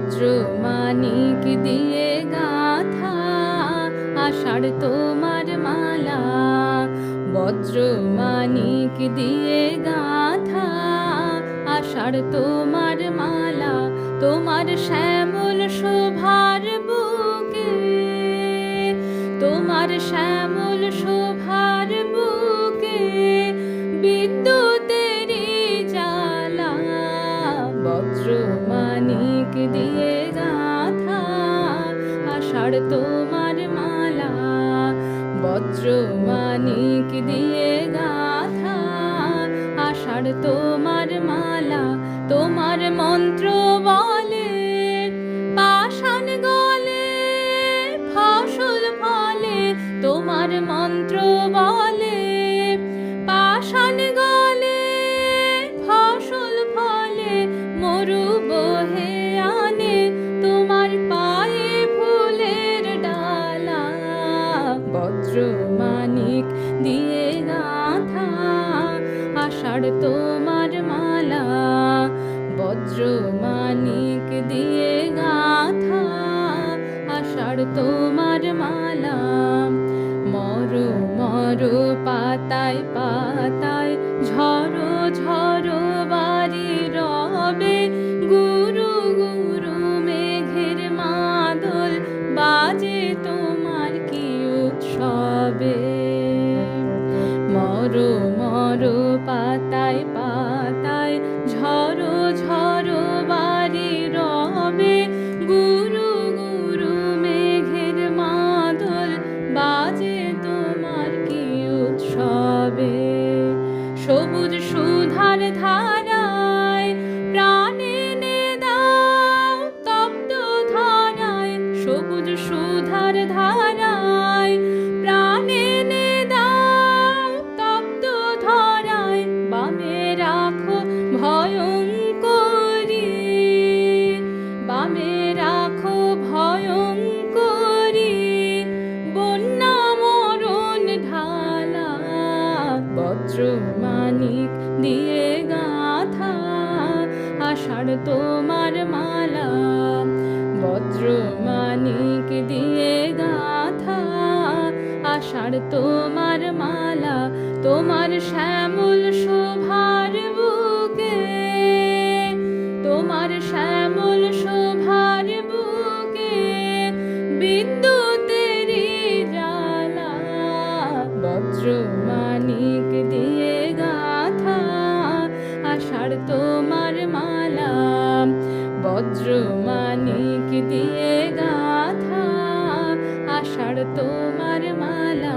বজ্র মানিক দিয়ে গাথা আষাঢ় তোমার মালা, বজ্র মানিক দিয়ে গাথা আষাঢ় তোমার মালা, তোমার শ্যামল শোভার বুকে, তোমার শ্যামল শোভার বুকে বিদ্যুতেরই জ্বালা, বজ্র মানিক দিয়ে গাথা আষাঢ় তোমার মালা, বজ্র মানিক দিয়ে গাথা আষাঢ় তোমার মালা, তোমার মন্ত্র বলে পাষাণ গলে ফসল ফলে, তোমার মন্ত্র বলে পাষাণ গলে ফসল ফলে, মরু বহে আনে তোমার পায়ে ফুলের ডালা, বজ্র মানিক দিয়ে গাথা আষাঢ় তোমার মালা, বজ্র মানিক দিয়ে গাথা আষাঢ় তোমার মালা। মরো মরো পাতায় পাতায় ঝড়ো ঝড়ো বাড়ি রবে, গুরু গুরু মেঘের মাদল বাজে তোমার কি উৎসবে, মরো মরো পাতায় পাতায় ঝড়ো ঝড়ো বাড়ি রবে, গুরু গুরু মেঘের মাদল বাজে তোমার কি উৎসবে, সবুজ সুধার ধারায় প্রাণে এনে দাও তপ্ত ধরায়, সবুজ সুধার ধারায় প্রাণে এনে দাও তপ্ত ধরায়, বামে রাখো ভয়ঙ্করী, বামে রাখো ভয়ঙ্করী বন্যা মরণ ঢালা, বজ্র মানিক দিয়ে গাথা আষাঢ় তোমার মালা, বজ্র মানিক দিয়ে গাথা আষাঢ় তোমার মালা, তোমার শ্যামল শোভার বুকে, তোমার শ্যামল শোভার বুকে বিদ্যুতেরই জ্বালা, বজ্র মানিক দিয়ে গাথা আষাঢ় তোমার মালা, বজ্র মানিক দিয়ে গাথা আষাঢ় তোমার মালা।